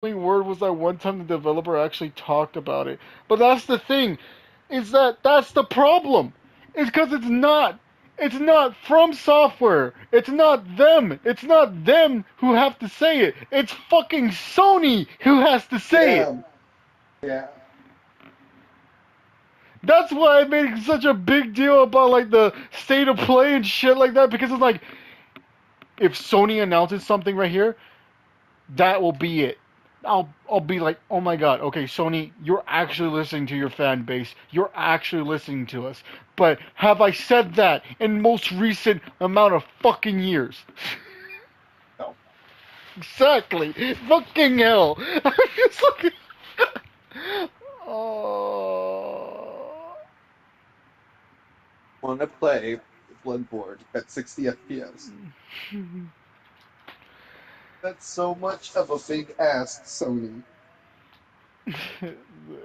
word was that one time the developer actually talked about it. But that's the thing, is that that's the problem. It's because it's not. It's not from software. It's not them. It's not them who have to say it. It's fucking Sony who has to say it. Yeah, yeah. That's why I made such a big deal about like the state of play and shit like that, because it's like if Sony announces something right here, that will be it. I'll be like, oh my god, okay, Sony, you're actually listening to your fan base. You're actually listening to us. But have I said that in most recent amount of fucking years? No. Exactly. Fucking hell. I'm just like, oh. Want to play Bloodborne at 60 FPS. That's so much of a big ask, Sony.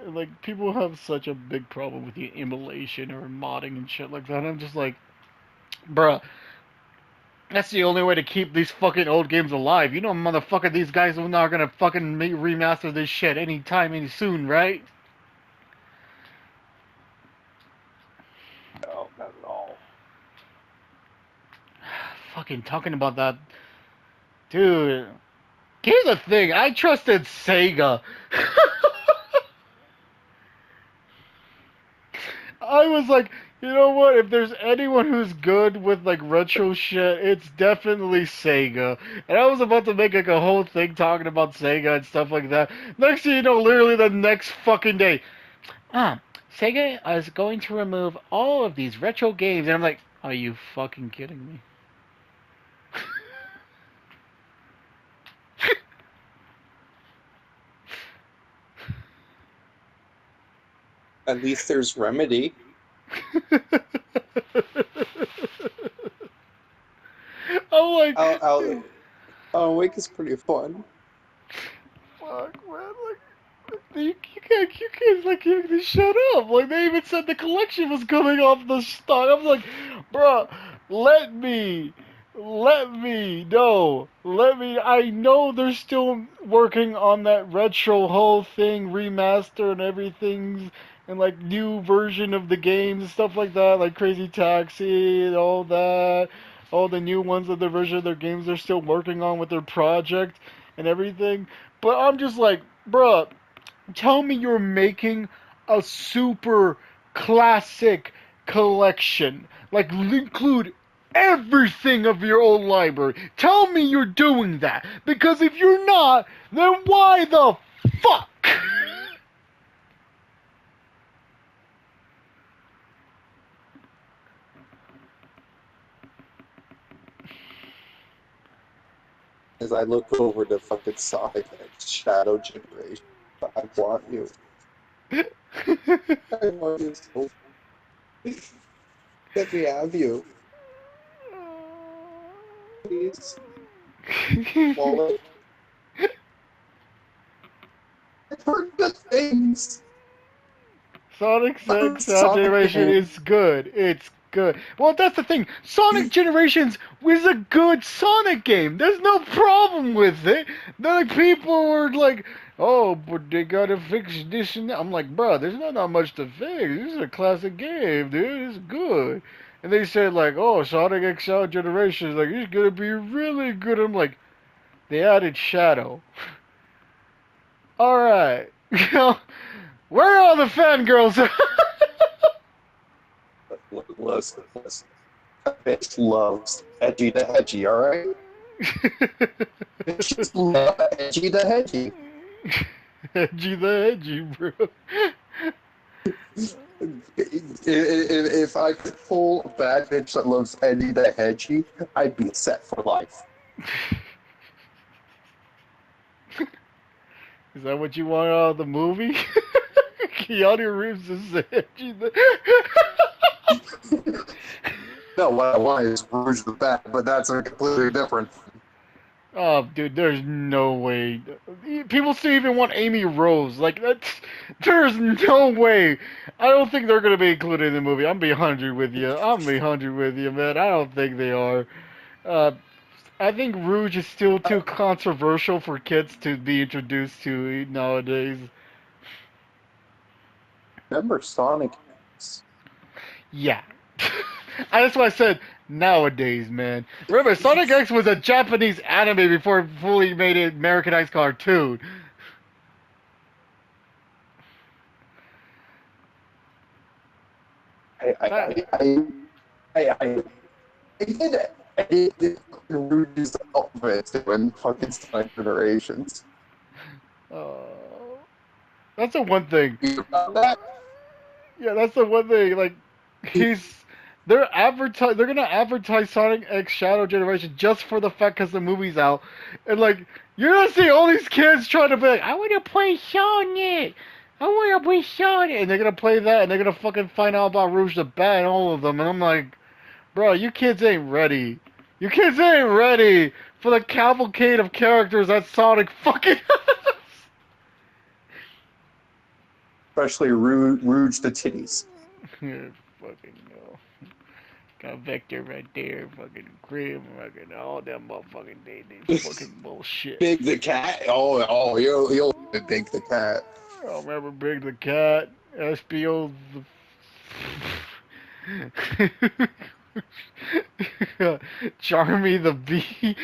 Like people have such a big problem with the emulation or modding and shit like that. I'm just like, bruh, that's the only way to keep these fucking old games alive. You know, motherfucker, these guys are not gonna fucking remaster this shit anytime, any soon, right? No, not at all. Fucking talking about that, dude. Here's the thing, I trusted Sega. I was like, you know what? If there's anyone who's good with like retro shit, it's definitely Sega. And I was about to make like a whole thing talking about Sega and stuff like that. Next thing you know, literally the next fucking day, ah, Sega is going to remove all of these retro games, and I'm like, are you fucking kidding me? At least there's Remedy. I'm like, Alan Wake is pretty fun. fuck, man, like, you can't like even just shut up. Like they even said the collection was coming off the stock. I'm like, bruh, let me, no, let me. I know they're still working on that retro whole thing, remaster and everything, and like new version of the games and stuff like that, like Crazy Taxi and all that. All the new ones of the version of their games they're still working on with their project and everything. But I'm just like, bruh, tell me you're making a super classic collection. Like, include everything of your old library. Tell me you're doing that. Because if you're not, then why the fuck? As I look over the fucking Sonic X Shadow Generation, I want you. I want you so. Let me have you, please. Wallet. I've heard good things. Sonic About 6 Sonic Generation game. is good. It's good. Well, that's the thing. Sonic Generations was a good Sonic game. There's no problem with it. Like people were like, "Oh, but they gotta fix this and that." I'm like, "Bro, there's not that much to fix. This is a classic game, dude. It's good." And they said like, "Oh, Sonic XL Generations, like it's gonna be really good." I'm like, they added Shadow. All right, you know, where are all the fangirls? Listen. Bitch loves Edgy the Hedgy, alright? Bitches love Edgy the Hedgy. Edgy the edgy, bro. If I could pull a bad bitch that loves Edgy the Hedgy, I'd be set for life. Is that what you want out of the movie? Keanu Reeves is edgy. No, what I want is Rouge the Bat, but that's a completely different. Oh, dude, there's no way. People still even want Amy Rose. Like, that's. There's no way. I don't think they're going to be included in the movie. I'm be 100 with you. I'm be 100 with you, man. I don't think they are. Uh, I think Rouge is still too controversial for kids to be introduced to nowadays. Remember Sonic? Yeah. That's why I said nowadays, man. Remember, Sonic X was a Japanese anime before it fully made an Americanized cartoon. I I That, I I did Rudy's outfit when fucking Sonic Generations. uh, that's the one thing. You about that? Yeah, that's the one thing. Like, he's they're gonna advertise Sonic X Shadow Generation just for the fact because the movie's out, and like you're gonna see all these kids trying to be like, I want to play Sonic, I want to play Sonic, and they're gonna play that, and they're gonna fucking find out about Rouge the Bat, all of them, and I'm like, bro, you kids ain't ready. You kids ain't ready for the cavalcade of characters that Sonic fucking Especially Rouge the titties. has. Fucking no. Got Vector right there, fucking Grim, fucking all them motherfucking they fucking bullshit. Big the cat. You'll Big the cat. I remember Big the Cat, SBO the Charmy the Bee.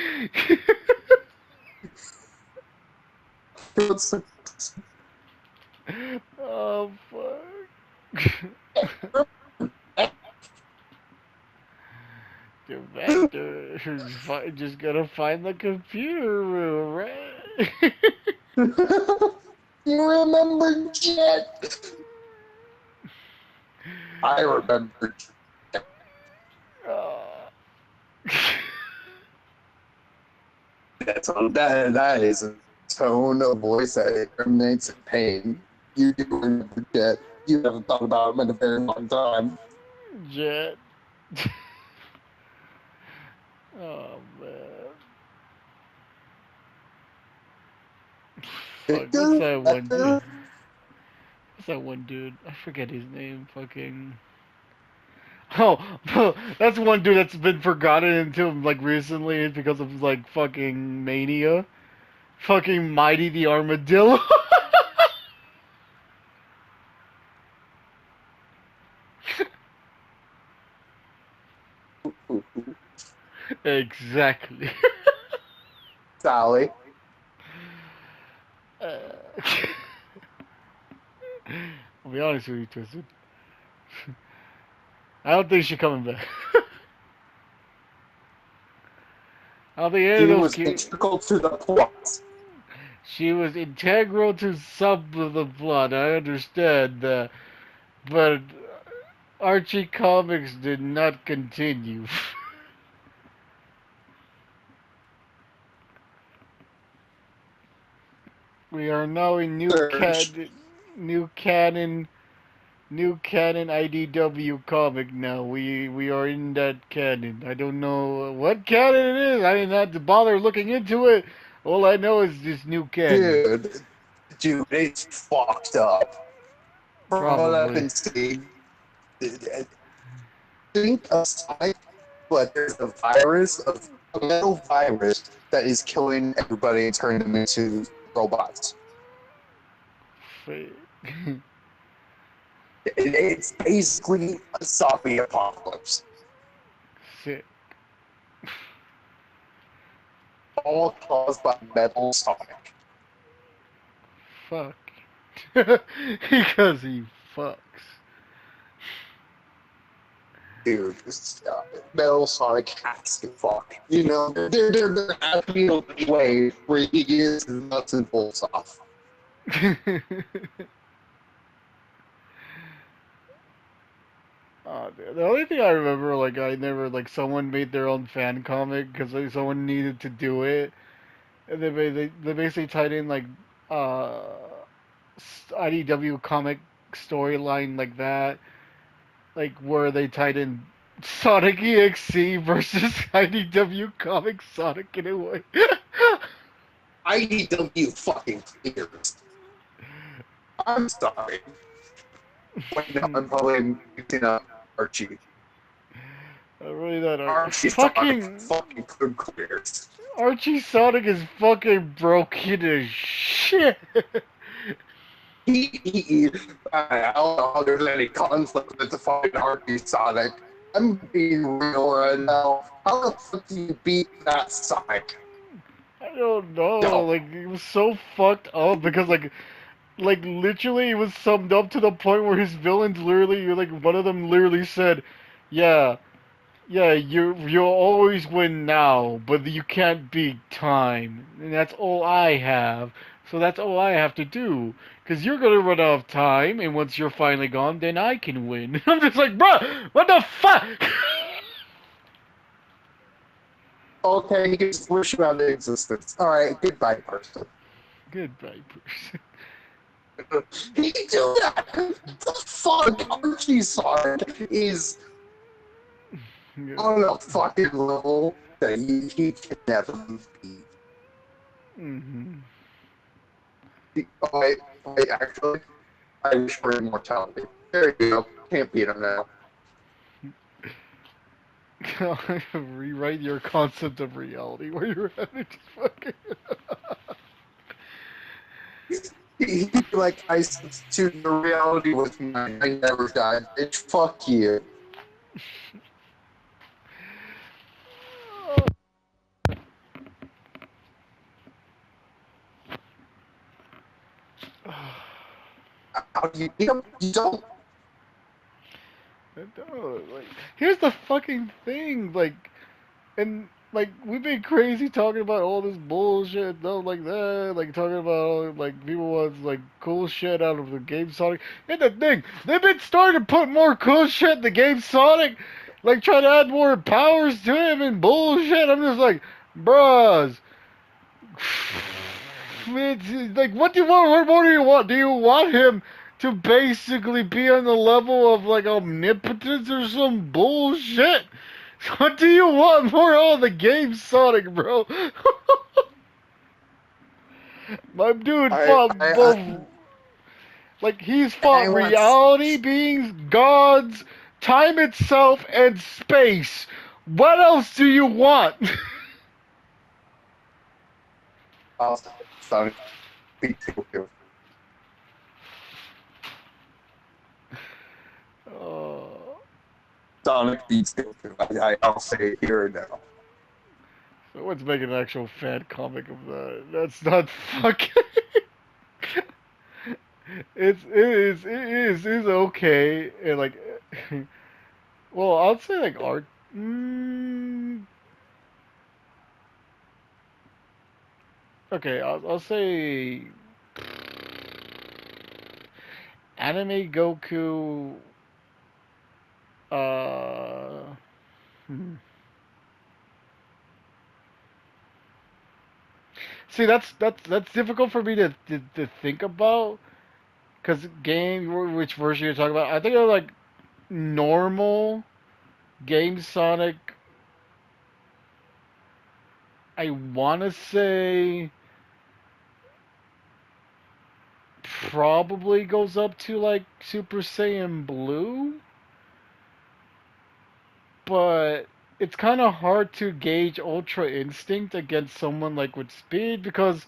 Oh fuck. The Vector just gotta find the computer room, right? You remember Jet? I remember Jet. uh, That is a tone of voice that emanates in pain. You do remember Jet. You haven't thought about him in a very long time. Jet. Oh man. Fuck, what's Victor, that one dude? Vector, What's that one dude? I forget his name. Fucking. Oh, that's one dude that's been forgotten until like recently because of like fucking mania. Fucking Mighty the Armadillo. Exactly. Sally. Uh, I'll be honest with you, Twisted. I don't think she's coming back. I don't think any of She those was kids. integral to the plot. She was integral to some of the plot. I understand that, but Archie Comics did not continue. We are now in Surge. new canon, new canon IDW comic now. We are in that canon. I don't know what canon it is. I didn't have to bother looking into it. All I know is this new canon. Dude, it's fucked up. From what I've Probably. been seeing, think aside, but there's a metal virus that is killing everybody and turning them into robots. It's basically a zombie apocalypse, Shit. all caused by Metal Sonic. Fuck. Because he fucks. Dude, Metal Sonic has to fuck. You know, there has to be a way where he gets his nuts and bolts off. Oh, the only thing I remember, like, I never, like, someone made their own fan comic because like, someone needed to do it, and they basically tied in like uh IDW comic storyline like that, like where they tied in Sonic EXC versus IDW comic Sonic in a way. IDW fucking cares. I'm sorry. Wait, no, I'm probably mixing up Archie. Really that Archie Sonic fucking fucking could clears. Archie Sonic is fucking broken as shit. He I don't know how there's any conflict with the fucking Archie Sonic. I'm being real right now. How the fuck do you beat that Sonic? I don't know. No. Like it was so fucked up because like literally it was summed up to the point where his villains literally like one of them literally said, "Yeah, yeah, you'll always win now, but you can't beat time, and that's all I have. So that's all I have to do. Cause you're gonna run out of time, and once you're finally gone, then I can win." I'm just like, bruh, what the fuck? Okay, he gets wish you out of existence. Alright, goodbye, person. Goodbye, person. He can do that! What the fuck? Archie Sonic is Yeah. on a fucking level that he can never beat. Hmm. Oh, wait, actually, I wish for immortality. There you go. Can't beat him now. Rewrite your concept of reality where you're at it just fucking. He'd be like, I substitute your reality with mine. I never died. Bitch, fuck you. How do you beat him? You don't. Like, here's the fucking thing, and like we've been crazy talking about all this bullshit, stuff like that, like talking about like people want like cool shit out of the game Sonic. And the thing, they've been starting to put more cool shit in the game Sonic, like trying to add more powers to him and bullshit. I'm just like, bros. It's like, what do you want? What more do you want? Do you want him to basically be on the level of like omnipotence or some bullshit? What do you want more out of the game, Sonic, bro? My dude I, fought I, both. Like, he's I fought want. reality beings, gods, time itself, and space. What else do you want? Sonic beat Goku. Oh, Sonic beats Goku. I'll say it here and now. someone's making an actual fan comic of that. That's not fucking. It is okay and like well I'll say like art okay I'll say anime Goku uh hmm. See that's difficult for me to think about because game which version you're talking about I think of like normal game Sonic I want to say probably goes up to like Super Saiyan Blue, but it's kind of hard to gauge Ultra Instinct against someone like with speed because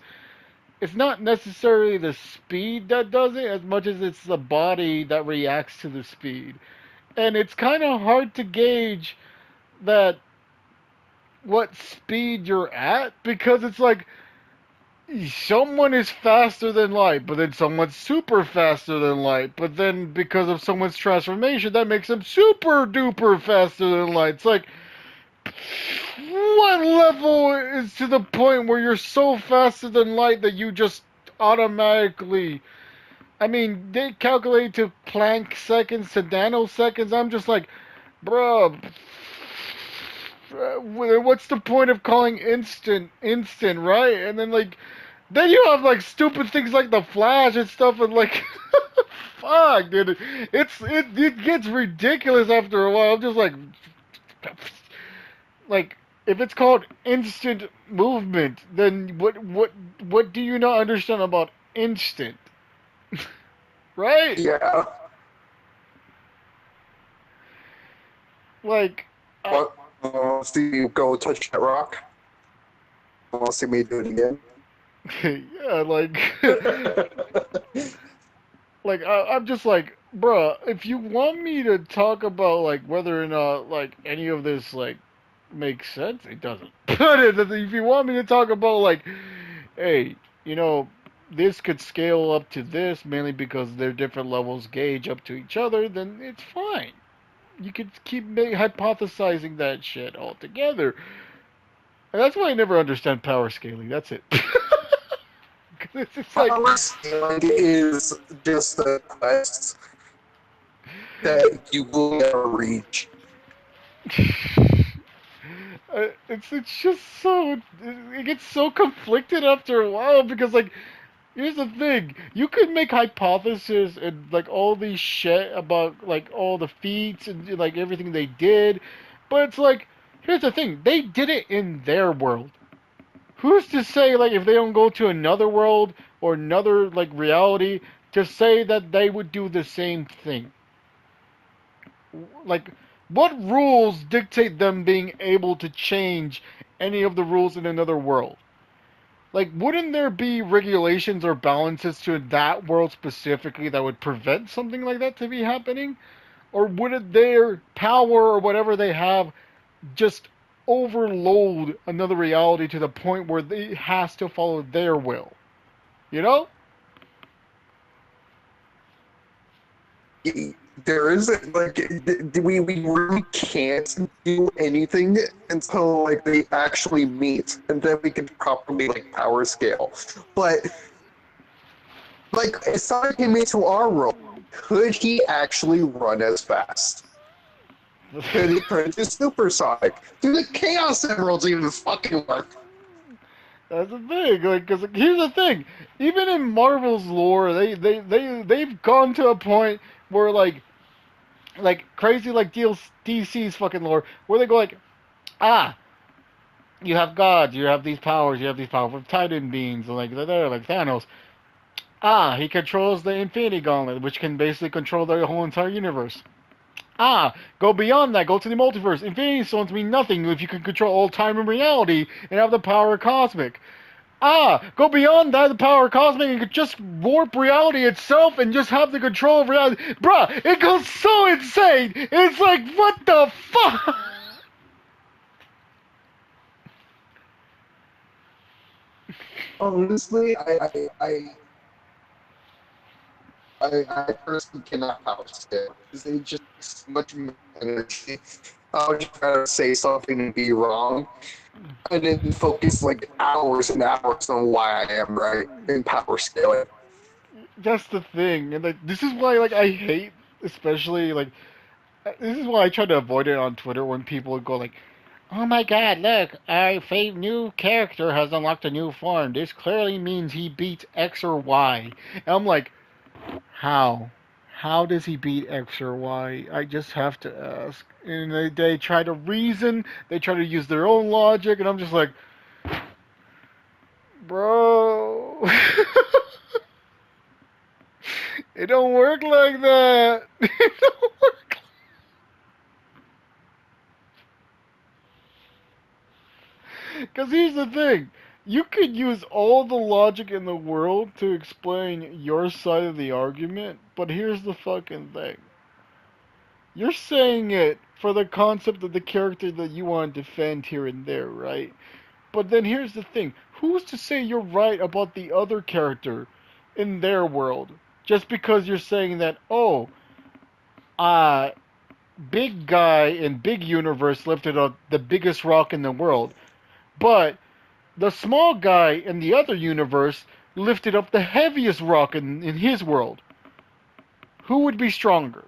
it's not necessarily the speed that does it as much as it's the body that reacts to the speed. And it's kind of hard to gauge that what speed you're at because it's like someone is faster than light, but then someone's super faster than light. But then because of someone's transformation, that makes them super duper faster than light. It's like, what level is to the point where you're so faster than light that you just automatically. I mean, they calculate to Planck seconds to nanoseconds. I'm just like, bruh, what's the point of calling instant, right? And then like then you have like stupid things like the Flash and stuff, and like, fuck, dude, it gets ridiculous after a while. I'm just like if it's called instant movement, then what do you not understand about instant, right? Yeah. Like. I, What? See you go touch that rock? Want to see me do it again? yeah, like, I'm just like, bruh, if you want me to talk about like whether or not like any of this like makes sense, it doesn't. But if you want me to talk about like, hey, you know, this could scale up to this mainly because their different levels gauge up to each other, then it's fine. You could keep hypothesizing that shit altogether. And that's why I never understand power scaling. That's it. It's just like, Power scaling is just a quest that you will never reach. it's just so it gets so conflicted after a while because like here's the thing, you could make hypotheses and like all these shit about like all the feats and like everything they did, but it's like here's the thing, they did it in their world. Who's to say like if they don't go to another world or another like reality to say that they would do the same thing? Like what rules dictate them being able to change any of the rules in another world? Like wouldn't there be regulations or balances to that world specifically that would prevent something like that to be happening? Or would it their power or whatever they have just overload another reality to the point where it has to follow their will? You know? There isn't like we really can't do anything until like they actually meet, and then we can properly like power scale. But like, if Sonic came into our world, could he actually run as fast? Could he turn into Super Sonic? Do the Chaos Emeralds even fucking work? That's the thing. Like, cause like, here's the thing. Even in Marvel's lore, they've gone to a point where like crazy like DC's fucking lore, where they go like, ah, you have gods, you have these powerful Titan beings, and like they're like Thanos. Ah, he controls the Infinity Gauntlet, which can basically control the whole entire universe. Ah, go beyond that, go to the multiverse. Infinity Stones mean nothing if you can control all time and reality and have the power of cosmic. Ah, go beyond that, the power of cosmic, and could just warp reality itself and just have the control of reality. Bruh, it goes so insane. It's like, what the fuck? Honestly, I personally cannot power scale because they just so much energy. I'll just try to say something and be wrong, and then focus like hours and hours on why I am right in power scaling. That's the thing, and like this is why like I hate, especially like this is why I try to avoid it on Twitter when people go like, "Oh my God, look, our new character has unlocked a new form. This clearly means he beats X or Y." And I'm like, how? How does he beat X or Y? I just have to ask. And they try to reason, they try to use their own logic, and I'm just like, bro, it don't work like that. It don't work. Because here's the thing. You could use all the logic in the world to explain your side of the argument, but here's the fucking thing. You're saying it for the concept of the character that you want to defend here and there, right? But then here's the thing. Who's to say you're right about the other character in their world? Just because you're saying that, oh, uh, big guy in big universe lifted up the biggest rock in the world. But the small guy in the other universe lifted up the heaviest rock in his world. Who would be stronger?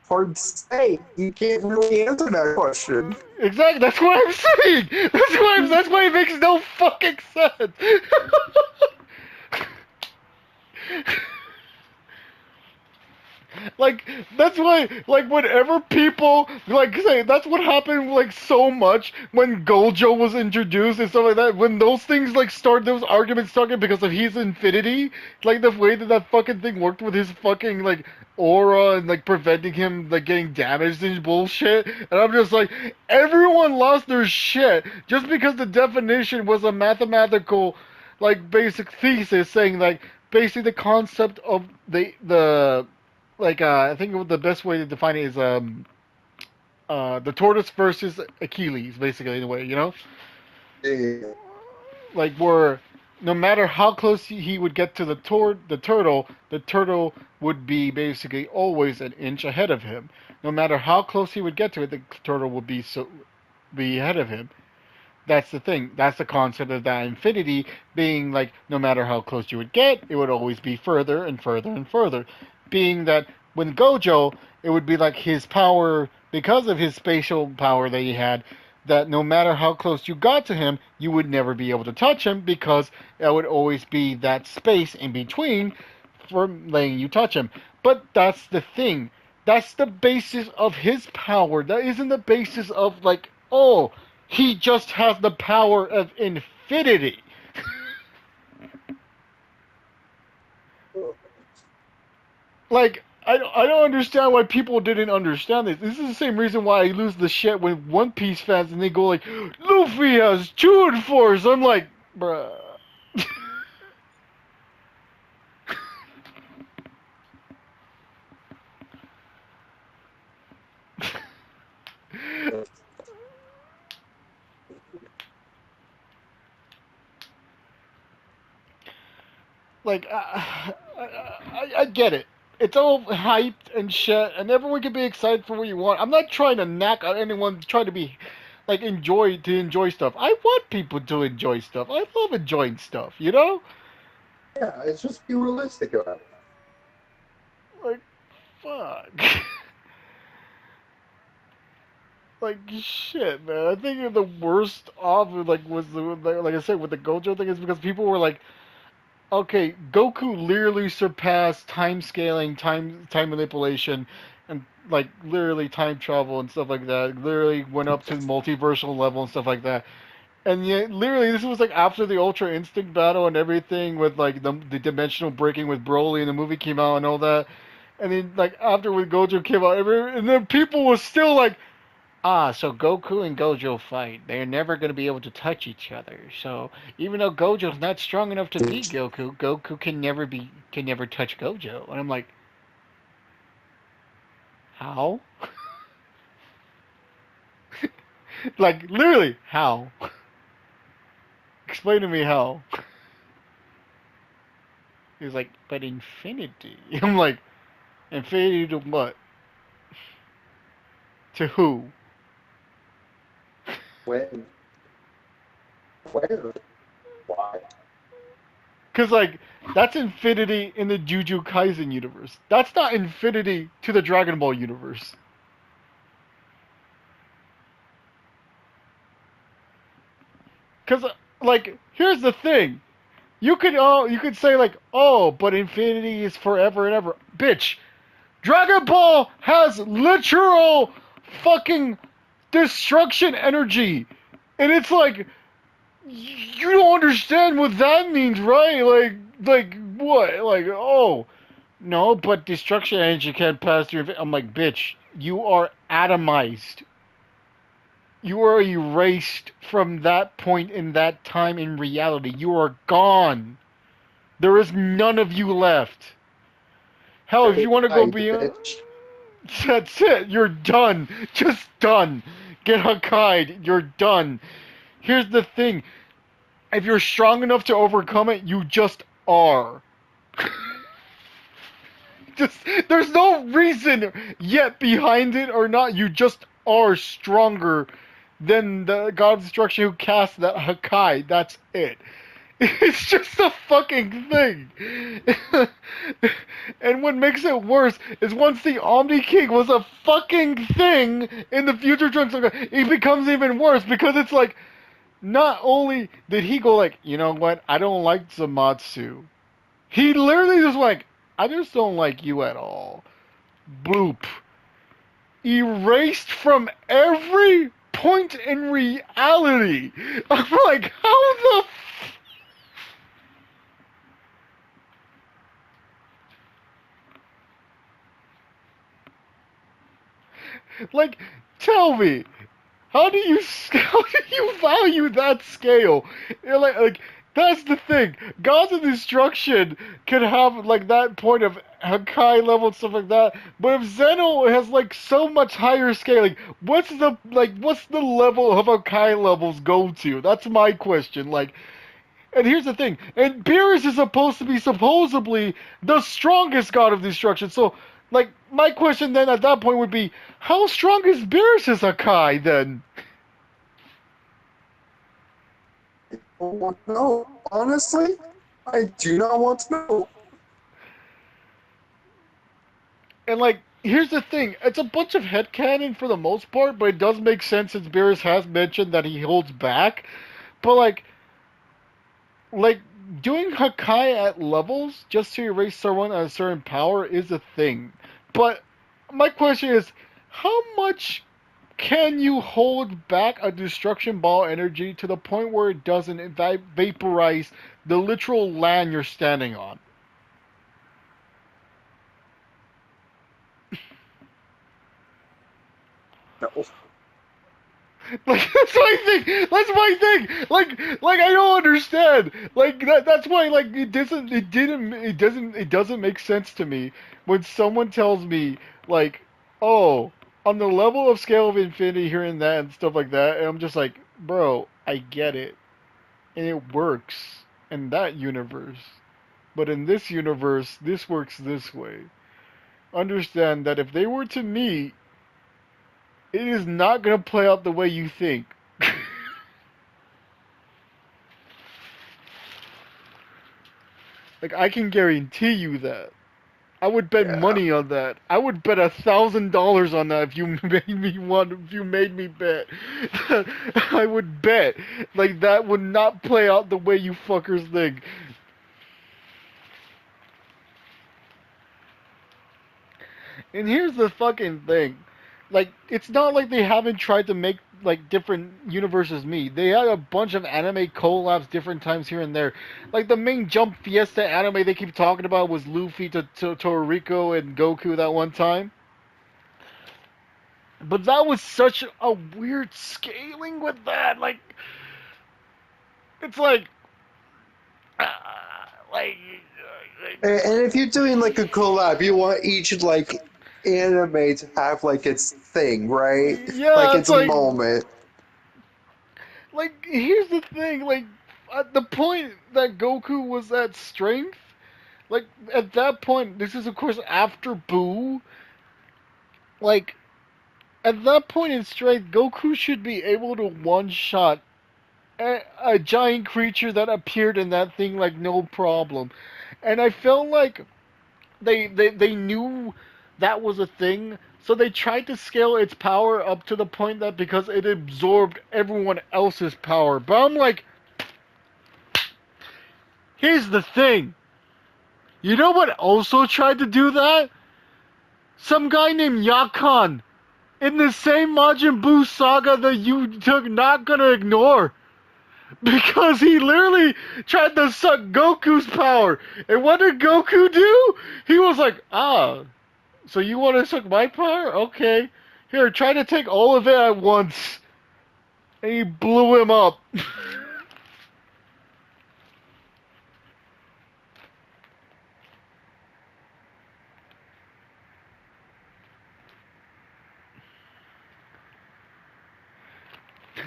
Hard to say. You can't really answer that question. Exactly. That's what I'm saying. That's why it makes no fucking sense. Like that's why, like whenever people like say that's what happened like so much when Gojo was introduced and stuff like that. When those things like start, those arguments started because of his infinity, like the way that that fucking thing worked with his fucking like aura and like preventing him like getting damaged and bullshit. And I'm just like, everyone lost their shit just because the definition was a mathematical like basic thesis saying like basically the concept of the like I think the best way to define it is the tortoise versus Achilles, basically in a way, you know, Yeah. like where no matter how close he would get to the turtle would be basically always an inch ahead of him. No matter how close he would get to it, the turtle would be ahead of him. That's the thing. That's the concept of that infinity being like no matter how close you would get, it would always be further and further and further. Being that when Gojo, it would be like his power because of his spatial power that he had. That no matter how close you got to him, you would never be able to touch him because there would always be that space in between for letting you touch him. But that's the thing. That's the basis of his power. That isn't the basis of like, oh, he just has the power of infinity. Like, I don't understand why people didn't understand this. This is the same reason why I lose the shit when One Piece fans and they go like, Luffy has chewed force. I'm like, bruh. Like, I get it. It's all hyped and shit, and everyone can be excited for what you want. I'm not trying to knock on anyone trying to be like enjoy stuff. I want people to enjoy stuff. I love enjoying stuff, you know? Yeah, it's just be realistic about it. Like, fuck. Like shit, man. I think the worst off like was the like I said with the Gojo thing is because people were like, okay, Goku literally surpassed time scaling, time manipulation, and like literally time travel and stuff like that. Literally went up to the multiversal level and stuff like that. And yet, literally, this was like after the Ultra Instinct battle and everything with like the dimensional breaking with Broly and the movie came out and all that. And then like after when Gojo came out, and then people were still like, ah, so Goku and Gojo fight. They're never going to be able to touch each other. So even though Gojo's not strong enough to beat Goku, Goku can never touch Gojo. And I'm like, how? Like literally, how? Explain to me how. He was like, but infinity. I'm like, infinity to what? To who? When? Where? Why? Because like that's infinity in the Juju Kaisen universe. That's not infinity to the Dragon Ball universe. Because like here's the thing. You could say like, oh, but infinity is forever and ever. Bitch, Dragon Ball has literal fucking destruction energy. And it's like you don't understand what that means, right? Like what? Like, oh, no, but destruction energy can't pass through. I'm like, bitch, you are atomized. You are erased from that point in that time in reality. You are gone. There is none of you left. Hell, if Hey, you want to go hi, beyond, bitch. that's it. You're done. Just done. Get Hakai'd. You're done. Here's the thing. If you're strong enough to overcome it, you just are. Just there's no reason yet behind it or not. You just are stronger than the god of destruction who cast that Hakai. That's it. It's just a fucking thing. And what makes it worse is once the Omni King was a fucking thing in the Future Trunks, it becomes even worse because it's like not only did he go like, you know what, I don't like Zamatsu. He literally just like, I just don't like you at all. Boop. Erased from every point in reality. I'm like, how the like? Tell me, how do you how do you value that scale? Like that's the thing. Gods of Destruction can have like that point of Hakai level and stuff like that, but if Zeno has like so much higher scaling, what's the level of Hakai levels go to? That's my question. Like, and here's the thing, and Beerus is supposed to be supposedly the strongest God of Destruction. So, like, my question then at that point would be, how strong is Beerus' Hakai then? don't want to know. Honestly, I do not want to know. And like, here's the thing: it's a bunch of headcanon for the most part, but it does make sense since Beerus has mentioned that he holds back. But like doing Hakai at levels just to erase someone at a certain power is a thing. But my question is, how much can you hold back a destruction ball energy to the point where it doesn't vaporize the literal land you're standing on? No. Like that's my thing. That's my thing. Like I don't understand. Like that's why like it doesn't make sense to me when someone tells me like, oh, on the level of scale of infinity here and that and stuff like that, and I'm just like, bro, I get it. And it works in that universe. But in this universe, this works this way. Understand that if they were to meet, it is not gonna play out the way you think. Like I can guarantee you that. I would bet Yeah. money on that. I would bet $1,000 on that if you made me want. If you made me bet, I would bet like that would not play out the way you fuckers think. And here's the fucking thing. Like, it's not like they haven't tried to make like different universes meet. They had a bunch of anime collabs different times here and there. Like the main Jump Fiesta anime they keep talking about was Luffy to Toriko and Goku that one time. But that was such a weird scaling with that. Like, it's uh, like, And if you're doing like a collab, you want each like anime to have like its thing, right? Like yeah, it's its like moment. here's the thing. Like, at the point that Goku was at strength, like at that point, this is of course after Boo. Like at that point in strength, Goku should be able to one shot a giant creature that appeared in that thing like no problem. And I felt like they knew that was a thing, so they tried to scale its power up to the point that because it absorbed everyone else's power. But I'm like, here's the thing. You know what also tried to do that? Some guy named Yakan in the same Majin Buu saga that you took not gonna ignore. Because he literally tried to suck Goku's power. And what did Goku do? He was like, ah, so you want to suck my power? Okay. Here, try to take all of it at once. And he blew him up.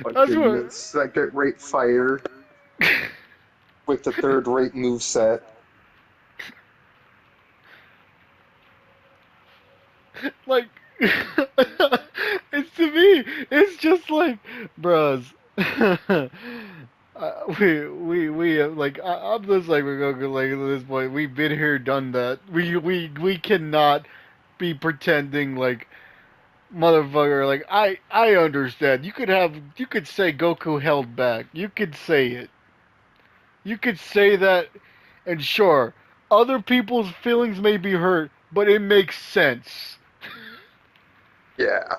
Like That's a what. second rate fighter with the third rate move set. Like, it's to me, it's just like, bros. Like, I'm just like, we're going to, like, at this point, we've been here, done that. We cannot be pretending like, motherfucker, like, I understand. You could say Goku held back. You could say it. You could say that, and sure, other people's feelings may be hurt, but it makes sense. Yeah.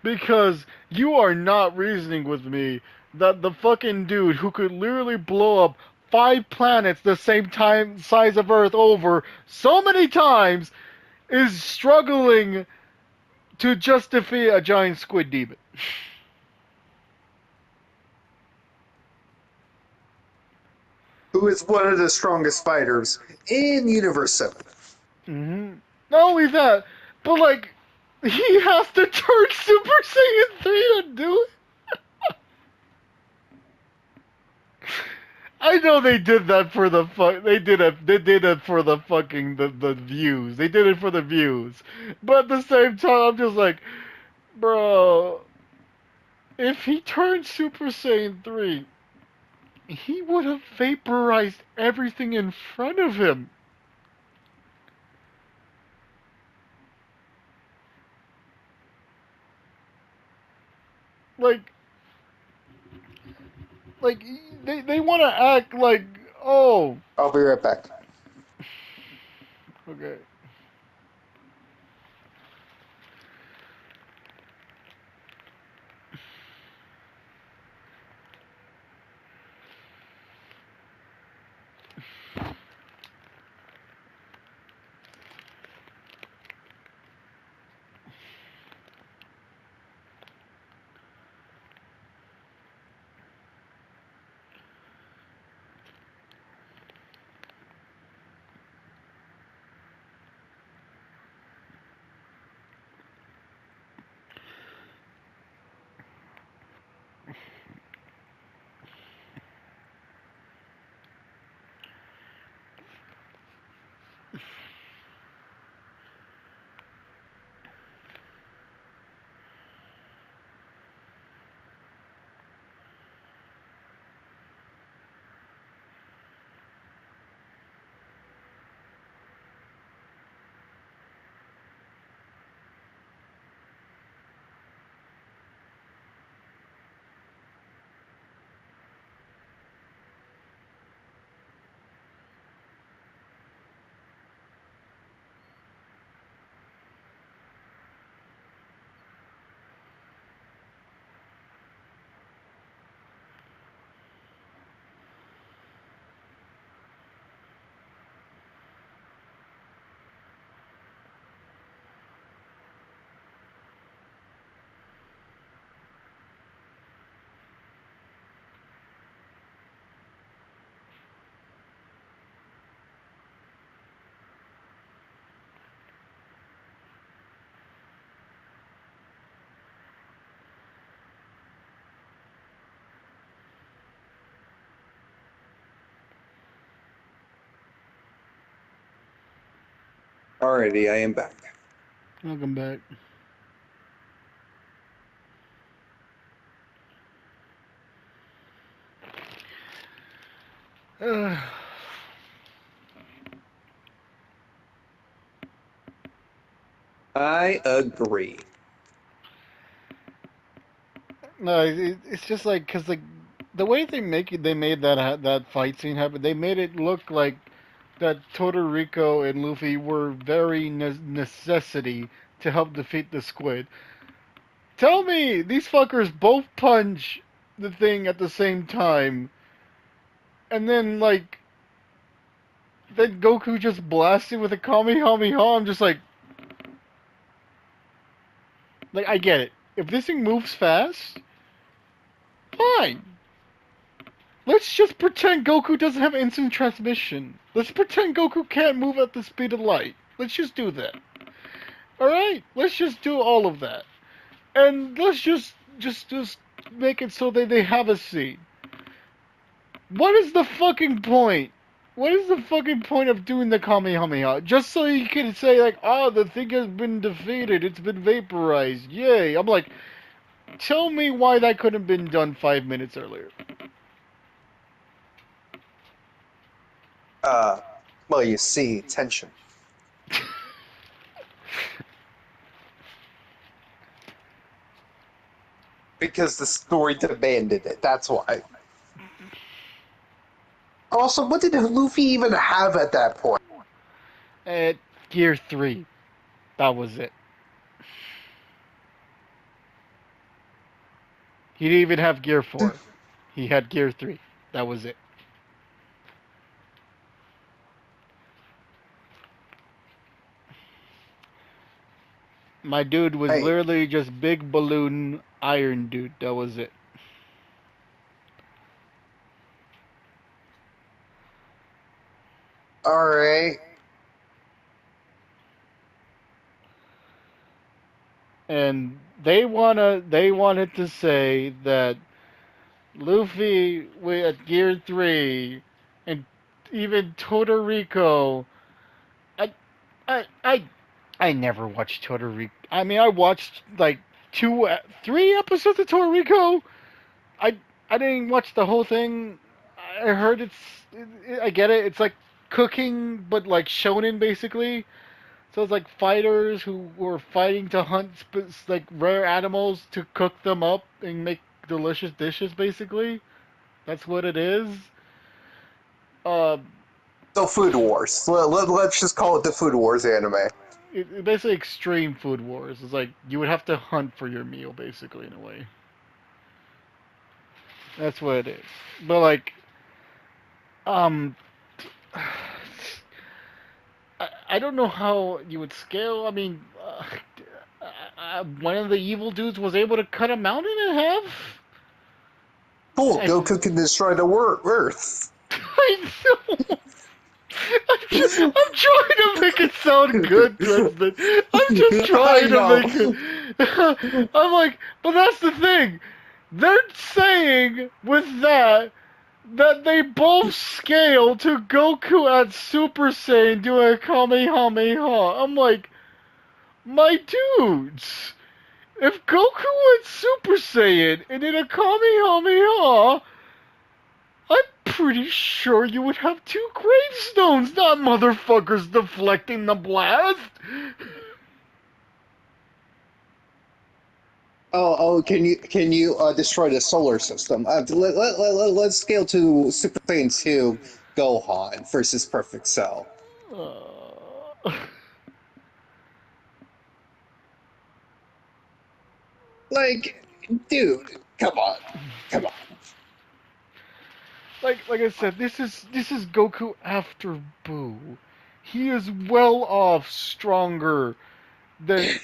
Because you are not reasoning with me that the fucking dude who could literally blow up 5 planets the same time size of Earth over so many times is struggling to just defeat a giant squid demon. Who is one of the strongest fighters in Universe 7. Mm-hmm. Not only that, but like he has to turn Super Saiyan 3 to do it. I know they did that for the fuck. They did it for the fucking the views. They did it for the views. But at the same time, I'm just like, bro, if he turned Super Saiyan 3, he would have vaporized everything in front of him. Like, like they want to act like, oh, I'll be right back. okay. Alrighty, I am back. Welcome back. I agree. No, it's just like because like the way they made that fight scene happen. They made it look like that Todoroki and Luffy were very necessity to help defeat the squid. Tell me these fuckers both punch the thing at the same time, and then Goku just blasted with a Kamehameha. I'm just like I get it. If this thing moves fast, fine. Let's just pretend Goku doesn't have instant transmission. Let's pretend Goku can't move at the speed of light. Let's just do that. Alright? Let's just do all of that. And let's just make it so that they have a scene. What is the fucking point? What is the fucking point of doing the Kamehameha? Just so you can say, like, oh, the thing has been defeated. It's been vaporized. Yay. I'm like, tell me why that couldn't have been done 5 minutes earlier. Uh, well, you see, tension. Because the story demanded it. That's why. Also, what did Luffy even have at that point? At Gear 3, that was it. He didn't even have Gear 4. He had Gear 3. That was it. My dude was Hey, literally just big balloon iron dude. That was it. all right. And they wanted to say that Luffy at Gear 3 and even Todoroki. I I I never watched Todoroki. I mean, I watched like 3 episodes of Todoroki. I I didn't watch the whole thing. I heard I get it. It's like cooking, but like shonen basically. So it's like fighters who were fighting to hunt like rare animals to cook them up and make delicious dishes. Basically, that's what it is. Uh, So Food Wars. Let's just call it the Food Wars anime. basically extreme food wars. It's like you would have to hunt for your meal, basically, in a way. That's what it is. But like, um, I don't know how you would scale. I mean, one of the evil dudes was able to cut a mountain in half. Cool. I, Goku can destroy the Earth. I know. I'm trying to make it sound good, Dresden. I'm just I trying to know. make it. I'm like, but that's the thing. They're saying with that they both scale to Goku at Super Saiyan doing a Kamehameha. I'm like, my dudes, if Goku went Super Saiyan and did a Kamehameha, I'm pretty sure you would have 2 gravestones, not motherfuckers deflecting the blast. Can you destroy the solar system? Let's scale to Super Saiyan 2 Gohan versus Perfect Cell. Uh, Like, dude, come on, come on. like I said, this is Goku after Boo. He is well off stronger than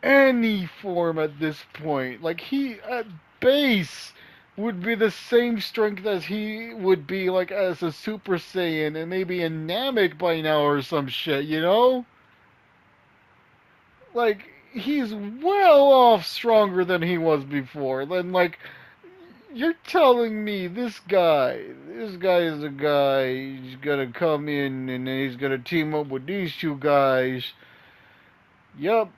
any form at this point. Like he at base would be the same strength as he would be like as a Super Saiyan and maybe a Namek by now or some shit, you know? Like he's well off stronger than he was before. Then like you're telling me this guy is a guy, he's gonna come in and he's gonna team up with these 2 guys. Yup,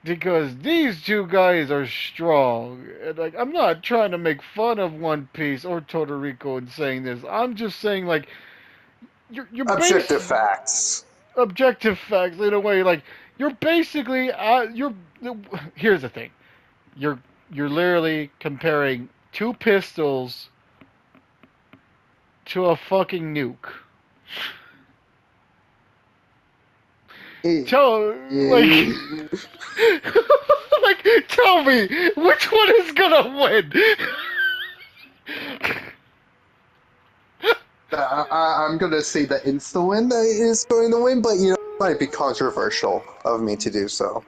because these 2 guys are strong. And like, I'm not trying to make fun of One Piece or Todoroki in saying this. I'm just saying like you're Objective base facts. objective facts in a way. Like you're basically you're. Here's the thing. You're you're literally comparing 2 pistols to a fucking nuke. Eh, Tell like eh, like tell me which one is gonna win. I'm gonna say that Insulin is going to win, but it might be controversial of me to do so.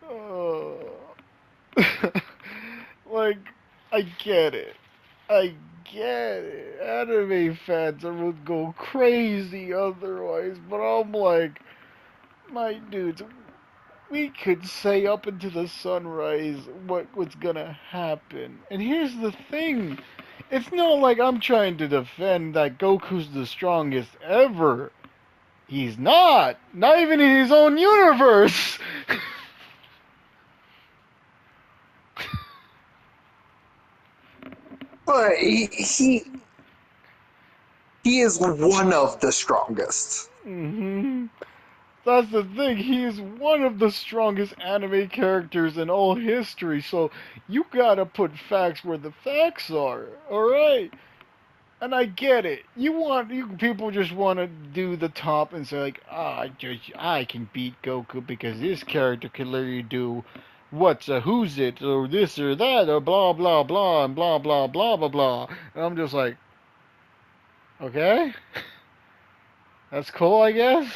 Oh. Like, I get it. I get it. Anime fans would go crazy otherwise, but I'm like, my dudes, we could say up into the sunrise what's gonna happen. And here's the thing. It's not like I'm trying to defend that Goku's the strongest ever. He's not. Not even in his own universe. But he he is one of the strongest. Hmm. That's the thing. He is one of the strongest anime characters in all history. So you gotta put facts where the facts are. All right. And I get it. You people just want to do the top and say like, I can beat Goku because this character can literally do what's a who's it or this or that or blah blah blah and blah blah blah blah blah. And I'm just like, okay, that's cool, I guess.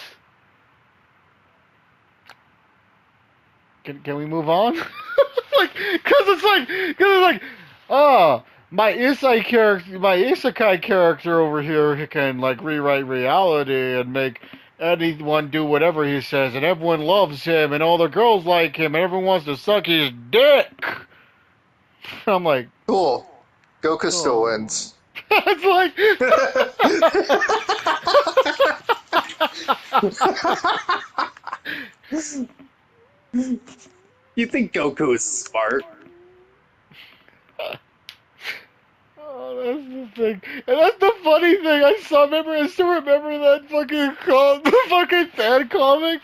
Can we move on? Like, cause it's like, oh, my isekai character over here can like rewrite reality and make anyone do whatever he says, and everyone loves him, and all the girls like him, and everyone wants to suck his dick. I'm like, Cool. Goku still oh, wins. it's like, You think Goku is smart? oh, that's the thing, and that's the funny thing. I still remember that the fucking fan comic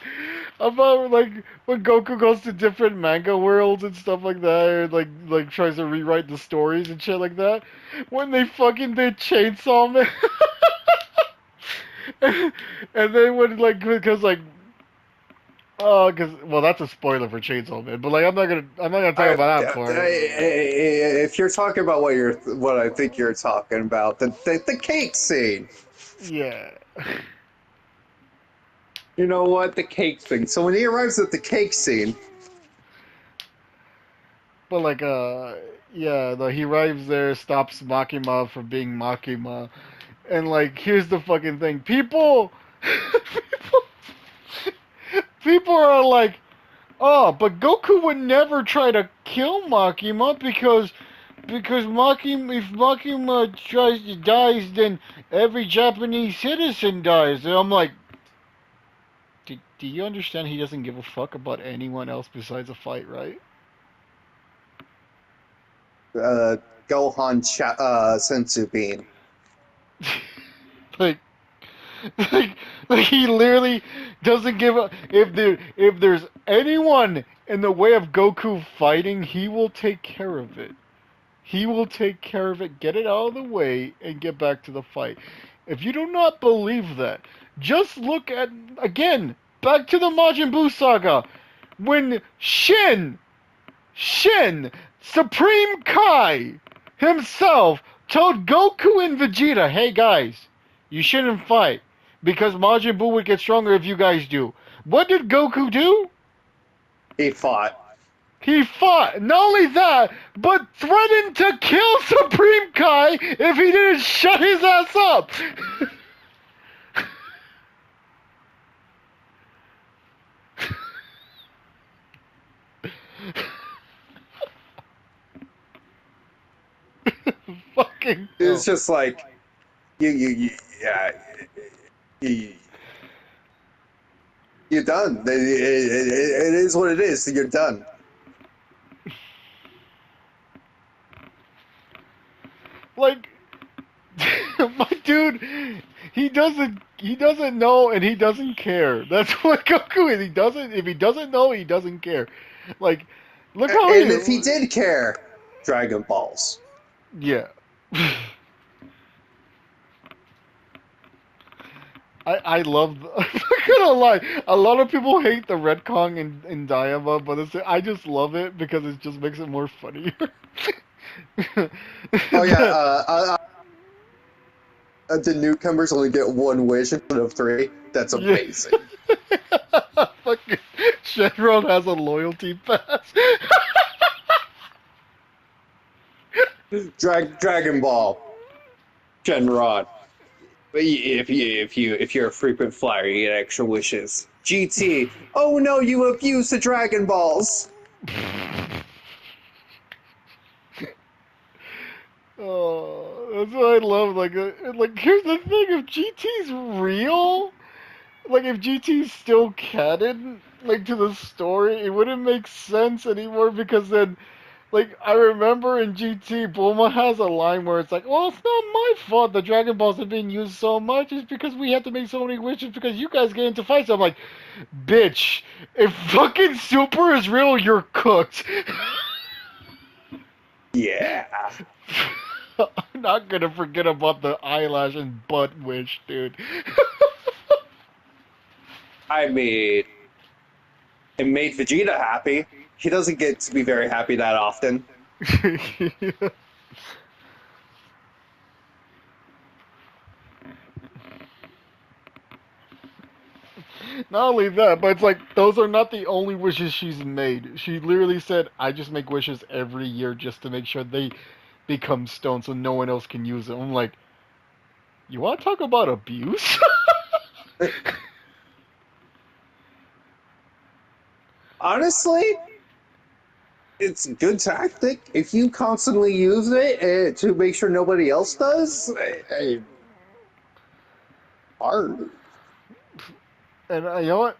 about like when Goku goes to different manga worlds and stuff like that, or like tries to rewrite the stories and shit like that. When they fucking did Chainsaw Man, and then when like because like because well that's a spoiler for Chainsaw Man, but like I'm not gonna talk about that part. If you're talking about what I think you're talking about, the cake scene. Yeah, You know what? The cake thing. So when he arrives at the cake scene, but like yeah, he arrives there, stops Makima from being Makima, and like here's the fucking thing, people. people people are like, oh, but Goku would never try to kill Makima because Makima, if Makima tries to dies, then every Japanese citizen dies. And I'm like, do you understand he doesn't give a fuck about anyone else besides a fight, right? uh, Sensu Bean. like, like, like he literally doesn't give a if there's anyone in the way of Goku fighting, he will take care of it. He will take care of it, get it out of the way, and get back to the fight. If you do not believe that, just look at, again, back to the Majin Buu saga. When Shin, Supreme Kai himself told Goku and Vegeta, hey guys, you shouldn't fight because Majin Buu would get stronger if you guys do. What did Goku do? He fought. He fought. Not only that, but threatened to kill Supreme Kai if he didn't shut his ass up. Fucking It's hell. just like you yeah, you, you're done. It is what it is. You're done. Like, my dude, he doesn't know and he doesn't care. That's what Goku is. He doesn't if he doesn't know, he doesn't care. Like, look how And if he he did care, Dragon Balls. yeah. I love. I'm not gonna lie. A lot of people hate the retcon in Diamond, but I just love it because it just makes it more funnier. Oh yeah, the newcomers only get one wish instead of three. That's Yeah. amazing. Fucking Shenron has a loyalty pass. Dragon Ball, Shenron. If you're a frequent flyer, you get extra wishes. GT. Oh no, you abused the Dragon Balls. Oh, that's what I love. Like here's the thing: if GT's real, like if GT's still canon, like to the story, it wouldn't make sense anymore because then Like I remember in GT, Bulma has a line where it's like, "Well, it's not my fault the Dragon Balls are being used so much. It's because we have to make so many wishes because you guys get into fights." I'm like, "Bitch, if fucking Super is real, you're cooked." Yeah. I'm not gonna forget about the eyelash and butt wish, dude. I mean, it made Vegeta happy. He doesn't get to be very happy that often. Not only that, but it's like those are not the only wishes she's made. She literally said, "I just make wishes every year just to make sure they become stone, so no one else can use them." I'm like, you want to talk about abuse? Honestly, it's a good tactic if you constantly use it to make sure nobody else does. Hard. And you know what?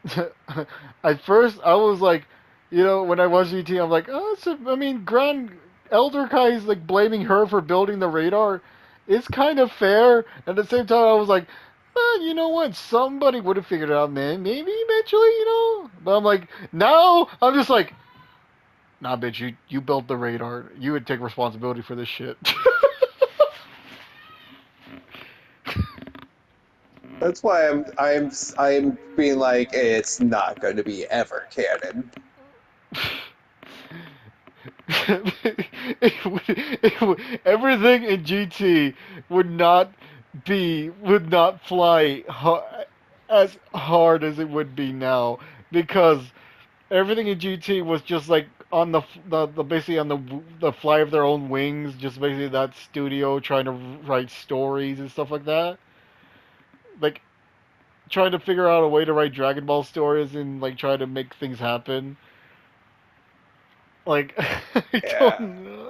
At first, I was like, when I watched GT, I'm like, oh, I mean, Grand Elder Kai is like blaming her for building the radar. It's kind of fair. At the same time, I was like, you know what? Somebody would have figured it out, man. Maybe eventually. But I'm like, now I'm just like, nah, bitch, you built the radar. You would take responsibility for this shit. That's why I'm being like it's not going to be ever canon. Everything in GT would not fly as hard as it would be now because everything in GT was just like on the basically on the fly of their own wings, just basically that studio trying to write stories and stuff like that. Like trying to figure out a way to write Dragon Ball stories and like try to make things happen. Like Yeah.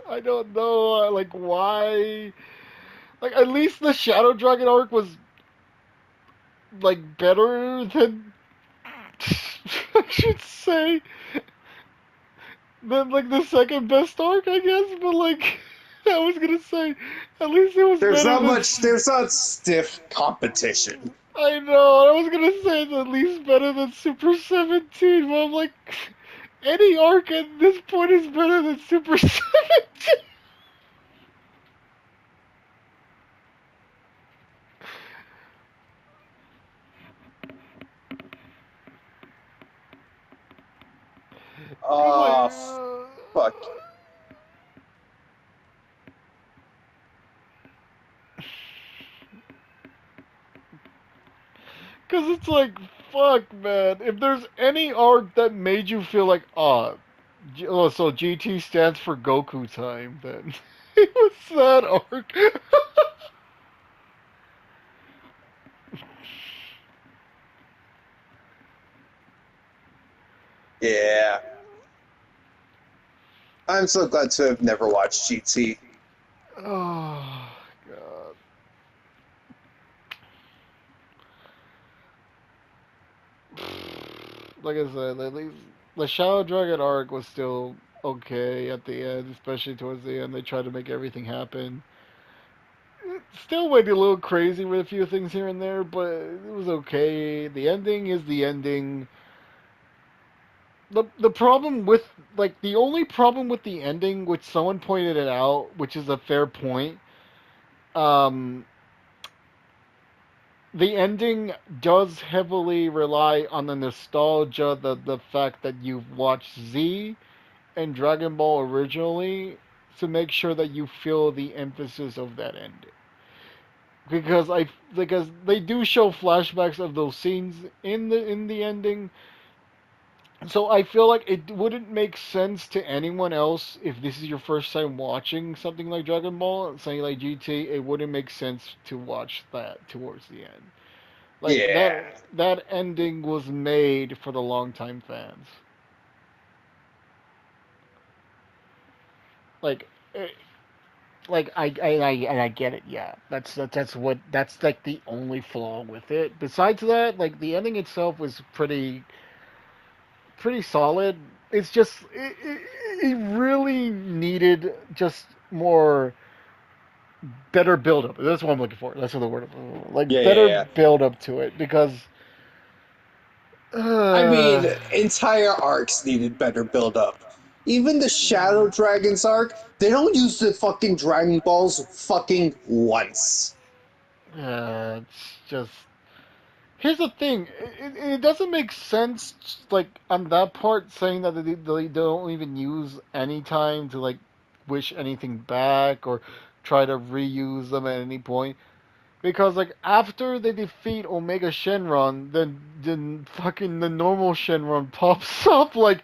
I don't know like why. Like at least the Shadow Dragon arc was like better than I should say than like the second best arc, I guess. But like I was gonna say, at least it was There's better not than. much. There's not stiff competition. I know. I was gonna say it's at least better than Super 17, but I'm like, any arc at this point is better than Super 17. Like, Oh, fuck. cause it's like, fuck, man. If there's any arc that made you feel like, oh, so GT stands for Goku time, then it was that arc. Yeah. I'm so glad to have never watched GT. Oh god. Like I said, at least the Shadow Dragon arc was still okay at the end, especially towards the end. They tried to make everything happen. Still went a little crazy with a few things here and there, but it was okay. The ending is the ending. The problem with the only problem with the ending, which someone pointed it out, which is a fair point. Um, the ending does heavily rely on the nostalgia, the fact that you've watched Z and Dragon Ball originally to make sure that you feel the emphasis of that ending. Because they do show flashbacks of those scenes in the ending. So I feel like it wouldn't make sense to anyone else if this is your first time watching something like Dragon Ball, something like GT. It wouldn't make sense to watch that towards the end. Like Yeah. that ending was made for the longtime fans. Like eh, and I get it. Yeah, that's like the only flaw with it. Besides that, like the ending itself was pretty solid. It's just It really needed just more better build up. That's what I'm looking for. That's what the word like Yeah, yeah, better yeah. build up to it because I uh, mean, entire arcs needed better build up. Even the Shadow Dragons arc, they don't use the fucking Dragon Balls fucking once. it's just here's the thing. It doesn't make sense like on that part saying that they don't even use any time to like wish anything back or try to reuse them at any point. Because like after they defeat Omega Shenron, then fucking the normal Shenron pops up like,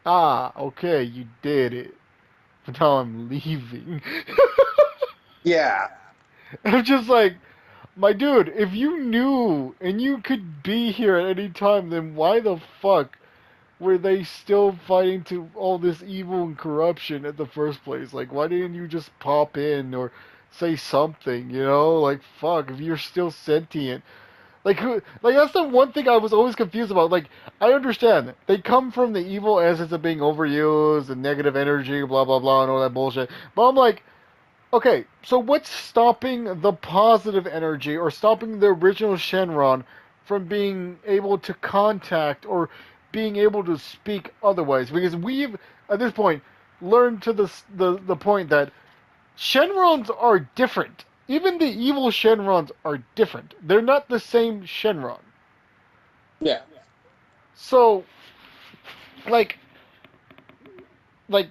ah, okay, you did it. But now I'm leaving. Yeah, I'm just like, my dude, if you knew and you could be here at any time, then why the fuck were they still fighting to all this evil and corruption at the first place? Like, why didn't you just pop in or say something, you know? Like, fuck, if you're still sentient. Like who? Like that's the one thing I was always confused about. Like I understand they come from the evil essence of being overused and negative energy, blah blah blah, and all that bullshit. But I'm like, okay, so what's stopping the positive energy or stopping the original Shenron from being able to contact or being able to speak otherwise? Because we've at this point learned to the point that Shenrons are different. Even the evil Shenrons are different. They're not the same Shenron. yeah. So, like,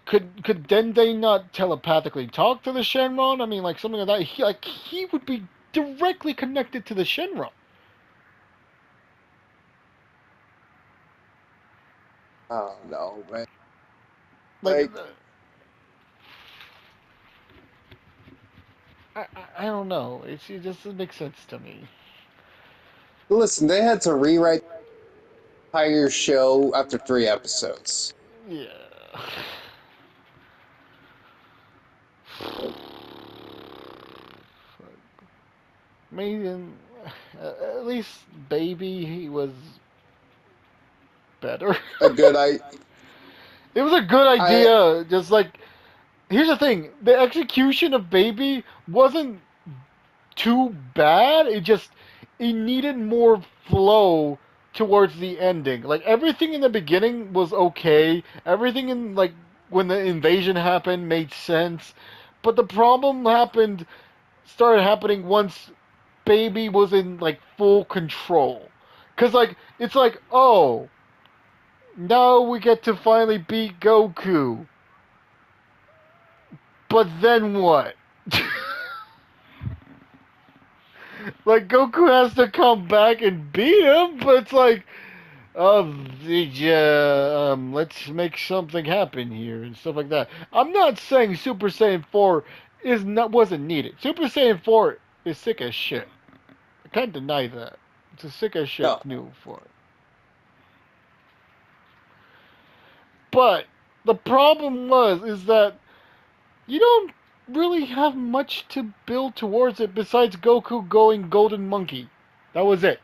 could Dende not telepathically talk to the Shenron? I mean, like something like that. He would be directly connected to the Shenron. Oh no, man. Like, Like, I don't know. It just doesn't make sense to me. listen, they had to rewrite the entire show after 3 episodes. Yeah. Maybe at least Baby he was better. A good It was a good I idea. Just like here's the thing: the execution of Baby wasn't too bad. It needed more flow towards the ending. Like everything in the beginning was okay. Everything in like when the invasion happened made sense. But the problem started happening once Baby was in like full control. Cause like it's like, oh, now we get to finally beat Goku. But then what? Like Goku has to come back and beat him, but it's like, let's make something happen here and stuff like that. I'm not saying Super Saiyan 4 wasn't needed. Super Saiyan 4 is sick as shit. I can't deny that. It's a sick as shit no. new form. But the problem is that you don't really have much to build towards it besides Goku going Golden Monkey. That was it.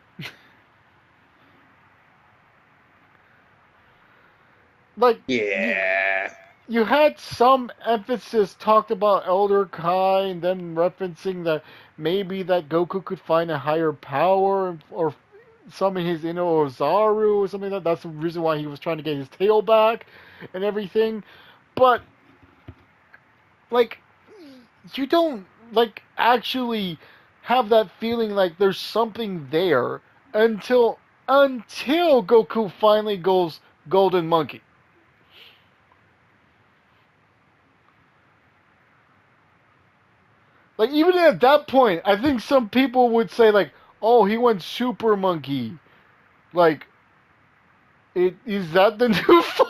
Like you, Yeah. you had some emphasis talked about Elder Kai and then referencing that maybe that Goku could find a higher power or summon his inner Ozaru or something like that. That's the reason why he was trying to get his tail back and everything. But like you don't like actually have that feeling like there's something there until Goku finally goes Golden Monkey. Like even at that point, I think some people would say like, "Oh, he went Super Monkey." Like, is that the new form?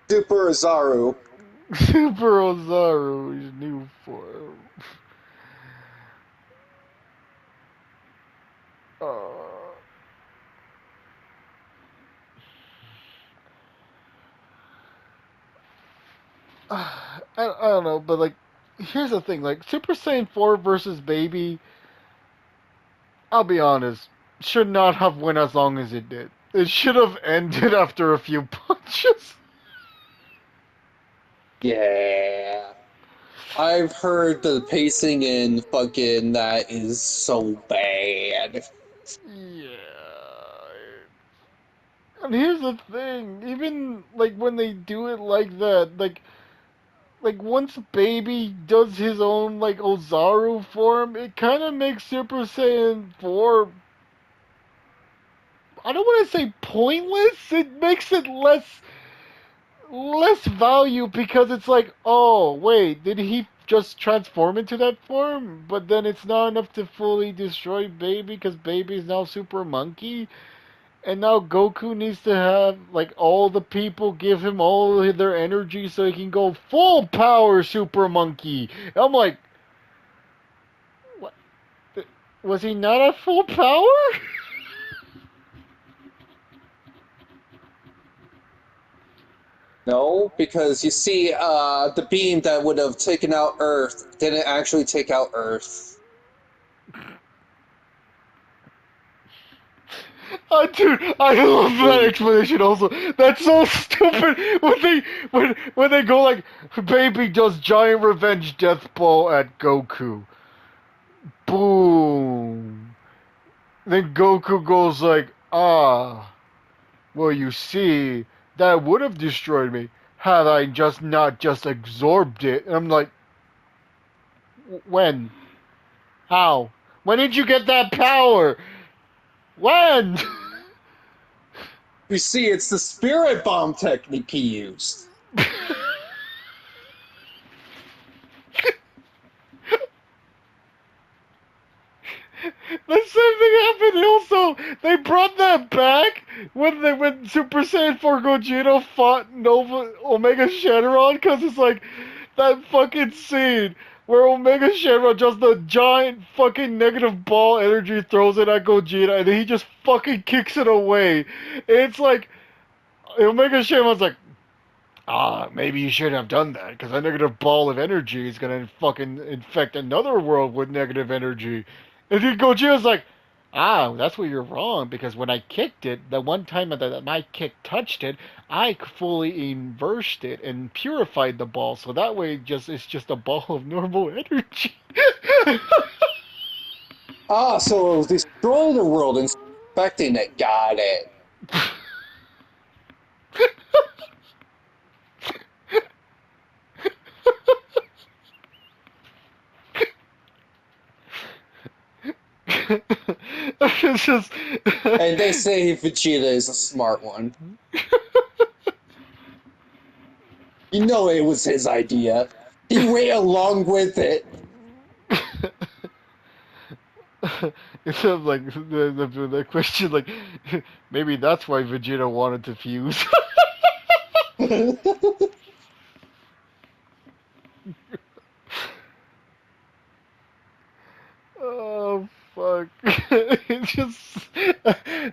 Super Azaru. Super Ozaru's new form. Uh, I don't know, but like, here's the thing: like Super Saiyan 4 versus Baby. I'll be honest. should not have went as long as it did. It should have ended after a few punches. Yeah. I've heard the pacing in fucking that is so bad. Yeah. And here's the thing, even like when they do it like that, like once Baby does his own like Ozaru form, it kind of makes Super Saiyan 4, I don't want to say pointless. It makes it less value because it's like, oh wait, did he just transform into that form? But then it's not enough to fully destroy Baby because Baby is now Super Monkey. And now Goku needs to have like all the people give him all their energy so he can go full power Super Monkey. I'm like, what? Was he not at full power? No, because you see, the beam that would have taken out Earth didn't actually take out Earth. Dude, I love that It, explanation. Also, that's so stupid when they go like, Baby does giant revenge death ball at Goku. Boom. Then Goku goes like, ah. Well, you see, that would have destroyed me had I just not just absorbed it. And I'm like, when? How? When did you get that power? When? you see, it's the spirit bomb technique he used. The same thing happened also. They brought that back when Super Saiyan 4 Gogeta fought Nova Omega Shenron because it's like that fucking scene where Omega Shenron just the giant fucking negative ball energy throws it at Gogeta and then he just fucking kicks it away. It's like Omega Shenron's like, maybe you shouldn't have done that because that negative ball of energy is gonna fucking infect another world with negative energy. And then Gogeta's like, that's where you're wrong because when I kicked it, the one time that my kick touched it, I fully inversed it and purified the ball, so that way it's just a ball of normal energy. Ah, so it'll destroy the world inspecting it. Got it. It's just And they say Vegeta is a smart one. You know it was his idea. He went along with it. It's like the question, like maybe that's why Vegeta wanted to fuse. Oh fuck! It's just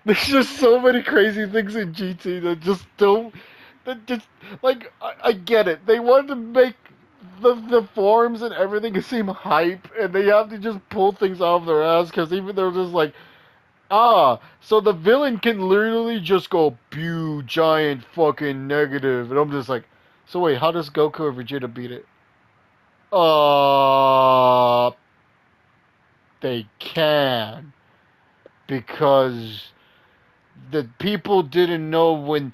there's just so many crazy things in GT that just don't that just like I get it. They want to make the forms and everything seem hype, and they have to just pull things off their ass because even they're just like, so the villain can literally just go pew giant fucking negative, and I'm just like, so wait, how does Goku or Vegeta beat it? Uh, they can because the people didn't know when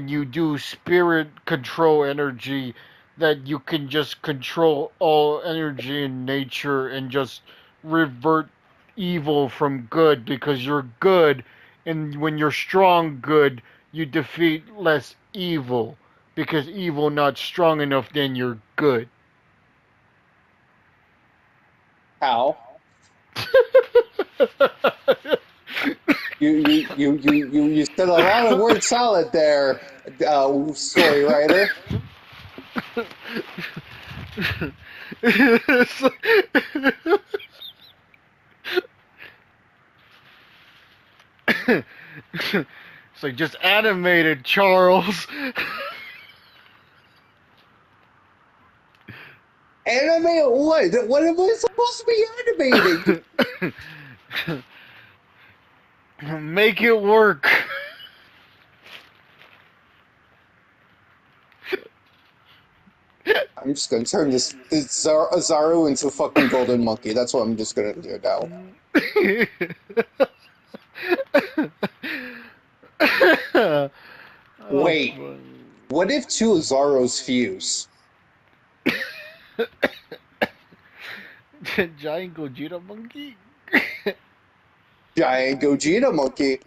you do spirit control energy that you can just control all energy in nature and just revert evil from good because you're good, and when you're strong good you defeat less evil because evil not strong enough, then you're good. How? You said a lot of word salad there, story writer. It's it's like just animated, Charles. Animate what? What am I supposed to be animating? Make it work. I'm just gonna turn this Zaru into a fucking golden monkey. That's what I'm just gonna do now. Oh, Wait, what if two Zaros fuse? Giant Gogeta monkey. Giant Gogeta monkey.